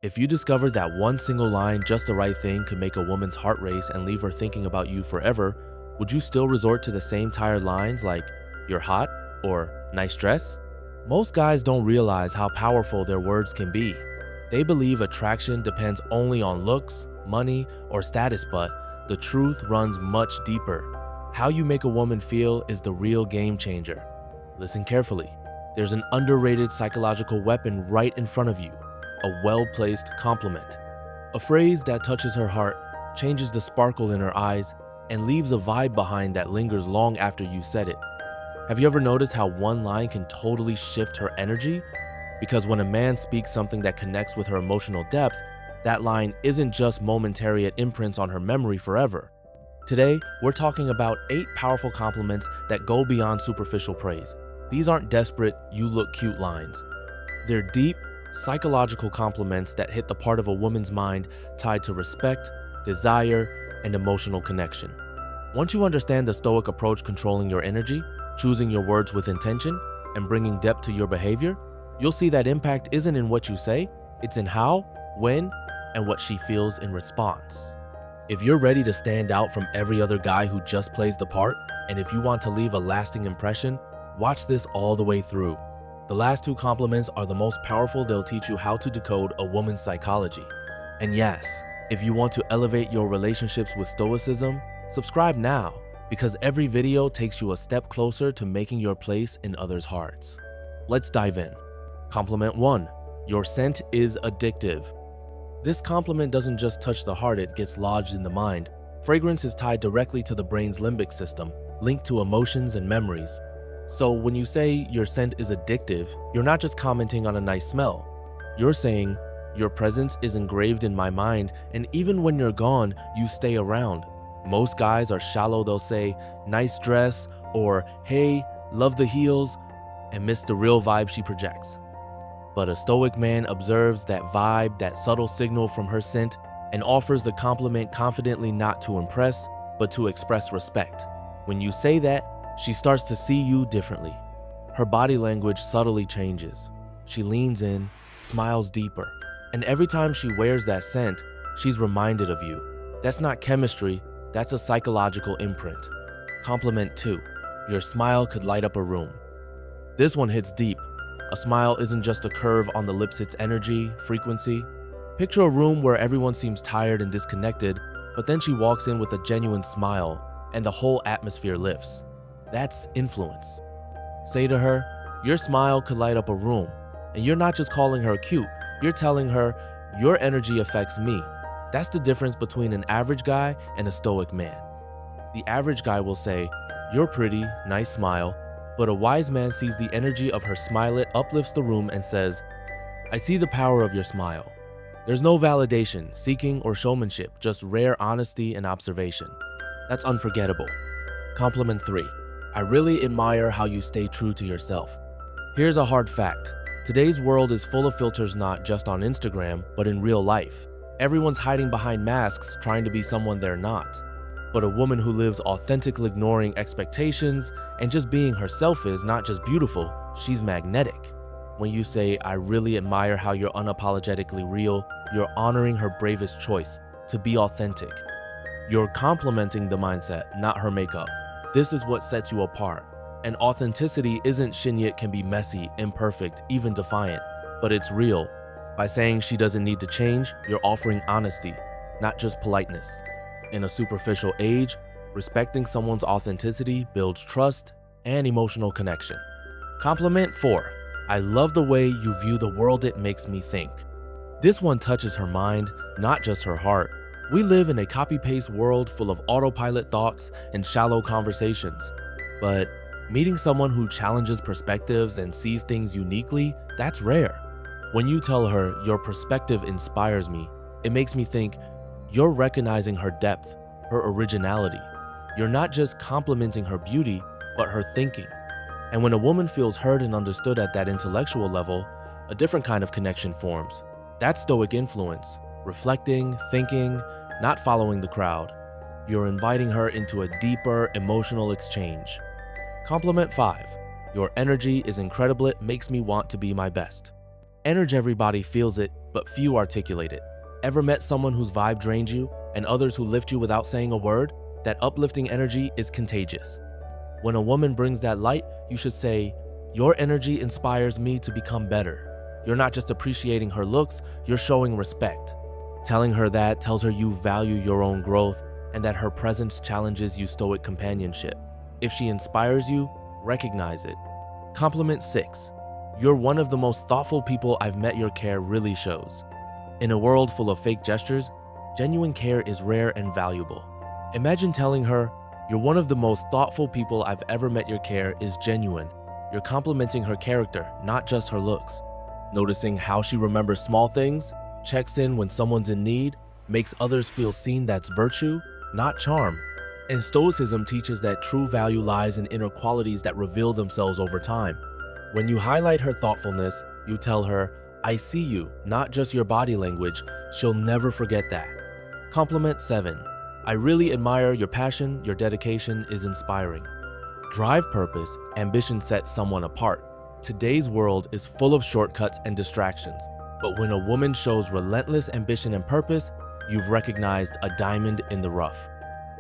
If you discovered that one single line, just the right thing, could make a woman's heart race and leave her thinking about you forever, would you still resort to the same tired lines like, "You're hot" or "Nice dress"? Most guys don't realize how powerful their words can be. They believe attraction depends only on looks, money, or status, but the truth runs much deeper. How you make a woman feel is the real game changer. Listen carefully. There's an underrated psychological weapon right in front of you, a well-placed compliment. A phrase that touches her heart, changes the sparkle in her eyes, and leaves a vibe behind that lingers long after you said it. Have you ever noticed how one line can totally shift her energy? Because when a man speaks something that connects with her emotional depth, that line isn't just momentary, it imprints on her memory forever. Today, we're talking about 8 powerful compliments that go beyond superficial praise. These aren't desperate, "you look cute" lines. They're deep, psychological compliments that hit the part of a woman's mind tied to respect, desire, and emotional connection. Once you understand the stoic approach controlling your energy, choosing your words with intention, and bringing depth to your behavior, you'll see that impact isn't in what you say, it's in how, when, and what she feels in response. If you're ready to stand out from every other guy who just plays the part, and if you want to leave a lasting impression, watch this all the way through. The last 2 compliments are the most powerful. They'll teach you how to decode a woman's psychology. And yes, if you want to elevate your relationships with stoicism, subscribe now, because every video takes you a step closer to making your place in others' hearts. Let's dive in. Compliment 1. Your scent is addictive. This compliment doesn't just touch the heart, it gets lodged in the mind. Fragrance is tied directly to the brain's limbic system, linked to emotions and memories. So when you say your scent is addictive, you're not just commenting on a nice smell. You're saying, "Your presence is engraved in my mind, and even when you're gone, you stay around." Most guys are shallow. They'll say, "Nice dress," or "Hey, love the heels," and miss the real vibe she projects. But a stoic man observes that vibe, that subtle signal from her scent, and offers the compliment confidently, not to impress, but to express respect. When you say that, she starts to see you differently. Her body language subtly changes. She leans in, smiles deeper, and every time she wears that scent, she's reminded of you. That's not chemistry, that's a psychological imprint. Compliment 2. Your smile could light up a room. This one hits deep. A smile isn't just a curve on the lips, it's energy, frequency. Picture a room where everyone seems tired and disconnected, but then she walks in with a genuine smile, and the whole atmosphere lifts. That's influence. Say to her, "Your smile could light up a room," and you're not just calling her cute, you're telling her, "Your energy affects me." That's the difference between an average guy and a stoic man. The average guy will say, "You're pretty, nice smile," but a wise man sees the energy of her smile, it uplifts the room and says, "I see the power of your smile." There's no validation, seeking, or showmanship, just rare honesty and observation. That's unforgettable. Compliment 3. I really admire how you stay true to yourself. Here's a hard fact. Today's world is full of filters, not just on Instagram, but in real life. Everyone's hiding behind masks, trying to be someone they're not. But a woman who lives authentically, ignoring expectations, and just being herself is not just beautiful, she's magnetic. When you say, "I really admire how you're unapologetically real," you're honoring her bravest choice, to be authentic. You're complimenting the mindset, not her makeup. This is what sets you apart. And authenticity isn't shinny, it can be messy, imperfect, even defiant, but it's real. By saying she doesn't need to change, you're offering honesty, not just politeness. In a superficial age, respecting someone's authenticity builds trust and emotional connection. Compliment 4. I love the way you view the world, it makes me think. This one touches her mind, not just her heart. We live in a copy-paste world full of autopilot thoughts and shallow conversations. But meeting someone who challenges perspectives and sees things uniquely, that's rare. When you tell her, "Your perspective inspires me," it makes me think, you're recognizing her depth, her originality. You're not just complimenting her beauty, but her thinking. And when a woman feels heard and understood at that intellectual level, a different kind of connection forms. That's stoic influence, reflecting, thinking, not following the crowd. You're inviting her into a deeper emotional exchange. Compliment 5. Your energy is incredible, it makes me want to be my best. Energy, everybody feels it, but few articulate it. Ever met someone whose vibe drained you and others who lift you without saying a word? That uplifting energy is contagious. When a woman brings that light, you should say, "Your energy inspires me to become better." You're not just appreciating her looks, you're showing respect. Telling her that tells her you value your own growth and that her presence challenges you stoic companionship. If she inspires you, recognize it. Compliment 6. You're one of the most thoughtful people I've met. Your care really shows. In a world full of fake gestures, genuine care is rare and valuable. Imagine telling her, "You're one of the most thoughtful people I've ever met. Your care is genuine." You're complimenting her character, not just her looks. Noticing how she remembers small things, checks in when someone's in need, makes others feel seen. That's virtue, not charm. And Stoicism teaches that true value lies in inner qualities that reveal themselves over time. When you highlight her thoughtfulness, you tell her, "I see you," not just your body language. She'll never forget that. Compliment 7. I really admire your passion. Your dedication is inspiring. Drive, purpose, ambition sets someone apart. Today's world is full of shortcuts and distractions, but when a woman shows relentless ambition and purpose, you've recognized a diamond in the rough.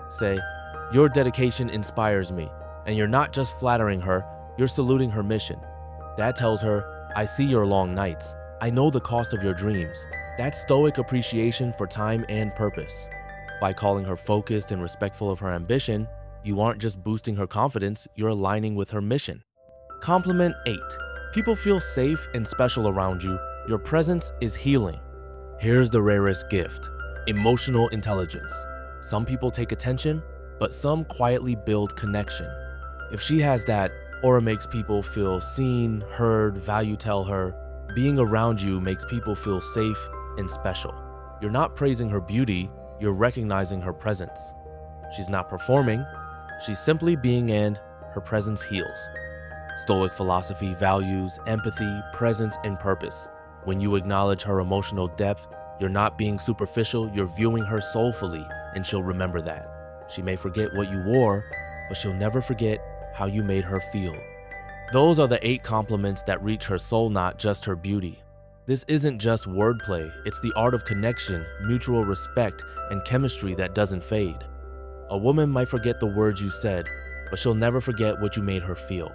Say, "Your dedication inspires me," and you're not just flattering her, you're saluting her mission. That tells her, "I see your long nights. I know the cost of your dreams." That's stoic appreciation for time and purpose. By calling her focused and respectful of her ambition, you aren't just boosting her confidence, you're aligning with her mission. Compliment 8. People feel safe and special around you. Your presence is healing. Here's the rarest gift: emotional intelligence. Some people take attention, but some quietly build connection. If she has that, aura makes people feel seen, heard, value. Tell her, being around you makes people feel safe and special. You're not praising her beauty, you're recognizing her presence. She's not performing, she's simply being, and her presence heals. Stoic philosophy values empathy, presence, and purpose. When you acknowledge her emotional depth, you're not being superficial, you're viewing her soulfully, and she'll remember that. She may forget what you wore, but she'll never forget how you made her feel. Those are the 8 compliments that reach her soul, not just her beauty. This isn't just wordplay, it's the art of connection, mutual respect, and chemistry that doesn't fade. A woman might forget the words you said, but she'll never forget what you made her feel.